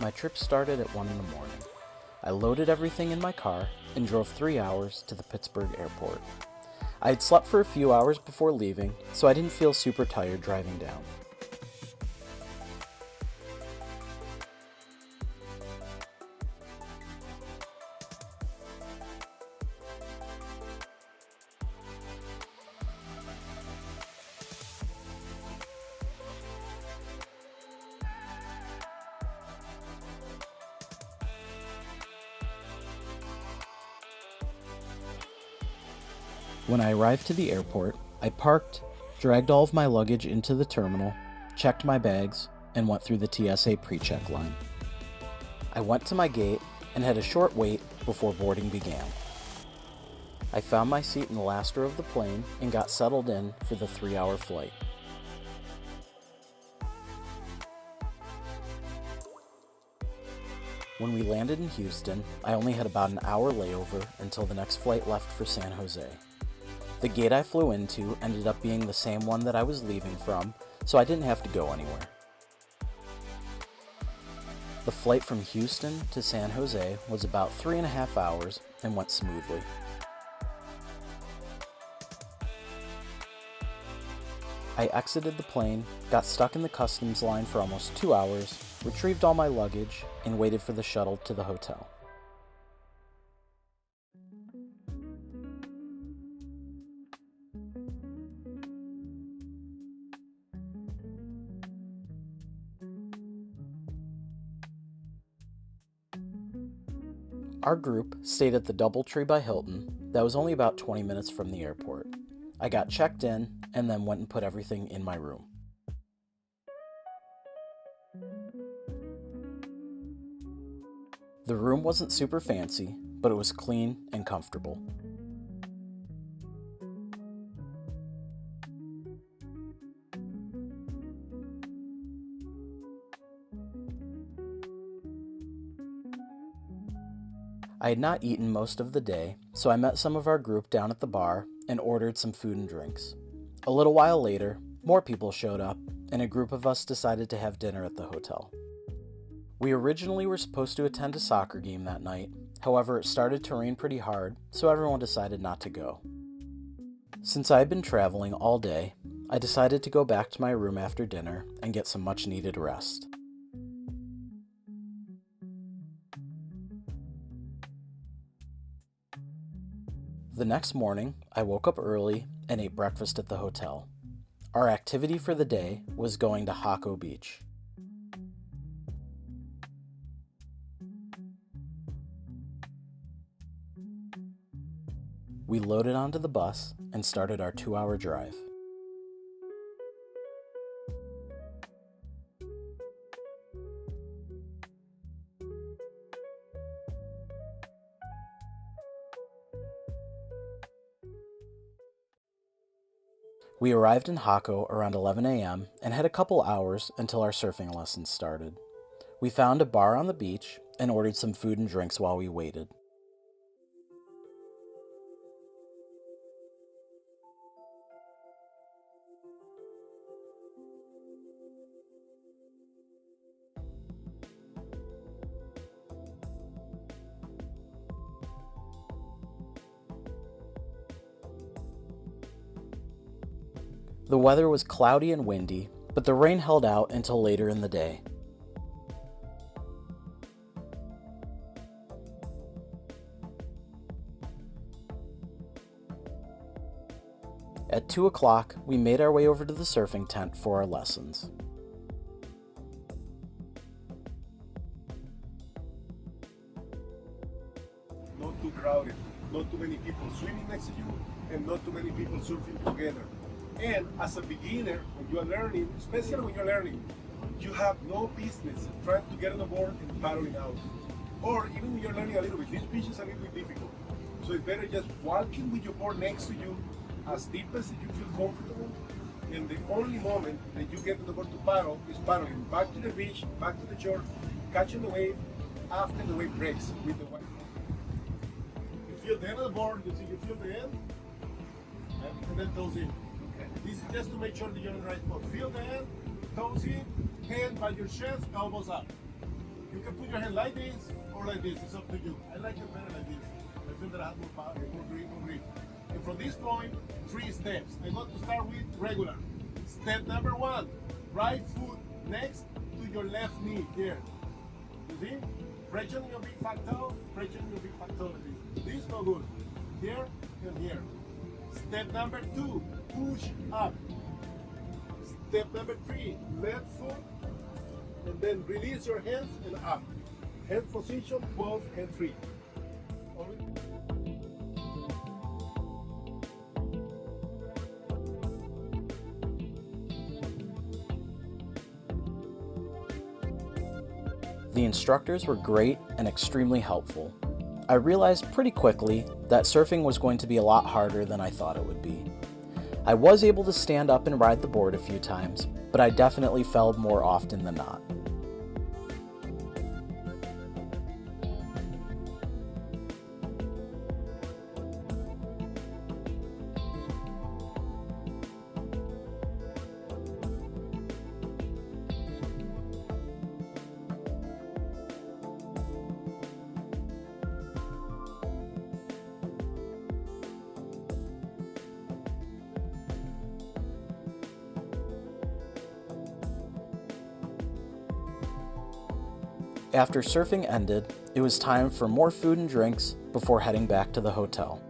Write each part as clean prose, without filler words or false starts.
My trip started at 1 in the morning. I loaded everything in my car and drove 3 hours to the Pittsburgh airport. I had slept for a few hours before leaving, so I didn't feel super tired driving down. When I arrived to the airport, I parked, dragged all of my luggage into the terminal, checked my bags, and went through the TSA pre-check line. I went to my gate and had a short wait before boarding began. I found my seat in the last row of the plane and got settled in for the 3-hour flight. When we landed in Houston, I only had about an hour layover until the next flight left for San Jose. The gate I flew into ended up being the same one that I was leaving from, so I didn't have to go anywhere. The flight from Houston to San Jose was about 3.5 hours and went smoothly. I exited the plane, got stuck in the customs line for almost 2 hours, retrieved all my luggage, and waited for the shuttle to the hotel. Our group stayed at the DoubleTree by Hilton that was only about 20 minutes from the airport. I got checked in and then went and put everything in my room. The room wasn't super fancy, but it was clean and comfortable. I had not eaten most of the day, so I met some of our group down at the bar and ordered some food and drinks. A little while later, more people showed up, and a group of us decided to have dinner at the hotel. We originally were supposed to attend a soccer game that night, however it started to rain pretty hard, so everyone decided not to go. Since I had been traveling all day, I decided to go back to my room after dinner and get some much needed rest. The next morning, I woke up early and ate breakfast at the hotel. Our activity for the day was going to Hako Beach. We loaded onto the bus and started our 2-hour drive. We arrived in Hako around 11 a.m. and had a couple hours until our surfing lessons started. We found a bar on the beach and ordered some food and drinks while we waited. The weather was cloudy and windy, but the rain held out until later in the day. At 2 o'clock, we made our way over to the surfing tent for our lessons. Not too crowded, not too many people swimming next to you, and not too many people surfing together. And as a beginner, when you are learning, especially when you're learning, you have no business trying to get on the board and paddling out. Or even when you're learning a little bit, this beach is a little bit difficult. So it's better just walking with your board next to you as deep as you feel comfortable. And the only moment that you get on the board to paddle is paddling back to the beach, back to the shore, catching the wave after the wave breaks with the wave. You feel the end of the board, you see you feel the end, and then toes in. This is just to make sure that you're in the right spot. Feel the end, toes in, hand by your chest, elbows up. You can put your hand like this or like this. It's up to you. I like it better like this. I feel that I have more power, more grip. And from this point, 3 steps. I'm going to start with regular. Step number 1, right foot next to your left knee here. You see? Pressure on your big fat toe, pressure on your big fat toe. This is no good. Here and here. Step number 2, push up. Step number 3, left foot, and then release your hands and up. Hand position, 12 and 3. The instructors were great and extremely helpful. I realized pretty quickly that surfing was going to be a lot harder than I thought it would be. I was able to stand up and ride the board a few times, but I definitely fell more often than not. After surfing ended, it was time for more food and drinks before heading back to the hotel.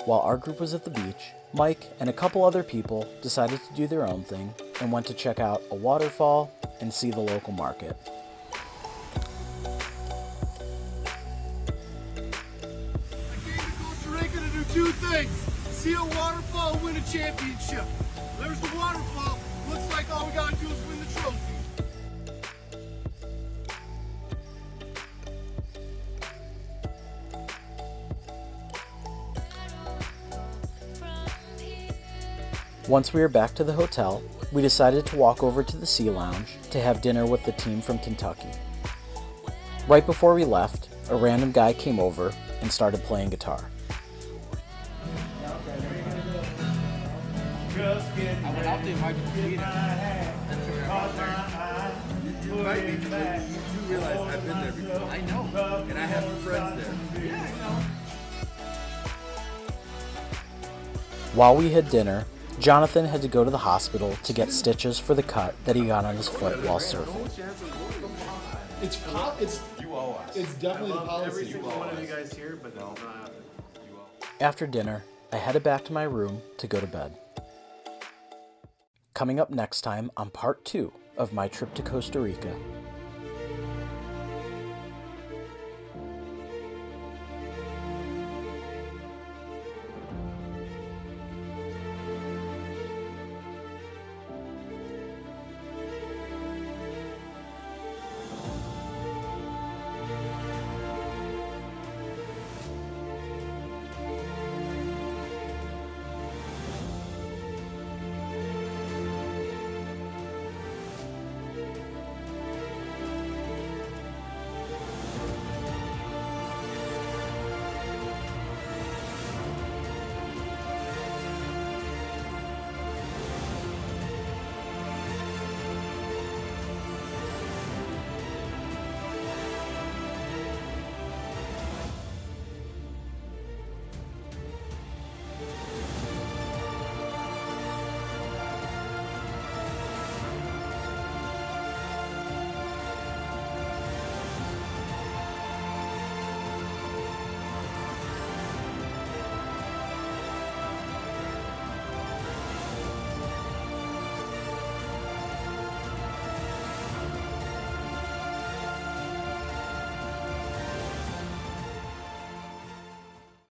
While our group was at the beach, Mike and a couple other people decided to do their own thing and went to check out a waterfall and see the local market. I came to Costa Rica to do 2 things. See a waterfall and win a championship. There's the waterfall. Looks like all we gotta do is win the trophy. Once we were back to the hotel, we decided to walk over to the Sea Lounge to have dinner with the team from Kentucky. Right before we left, a random guy came over and started playing guitar. I went out there and wiped the feet. You invite me because you do realize I've been there before. I know, and I have friends there. Yeah, I know. While we had dinner, Jonathan had to go to the hospital to get stitches for the cut that he got on his foot while surfing. It's definitely the policy. Every single one of you guys here, but no. After dinner, I headed back to my room to go to bed. Coming up next time on part 2 of my trip to Costa Rica,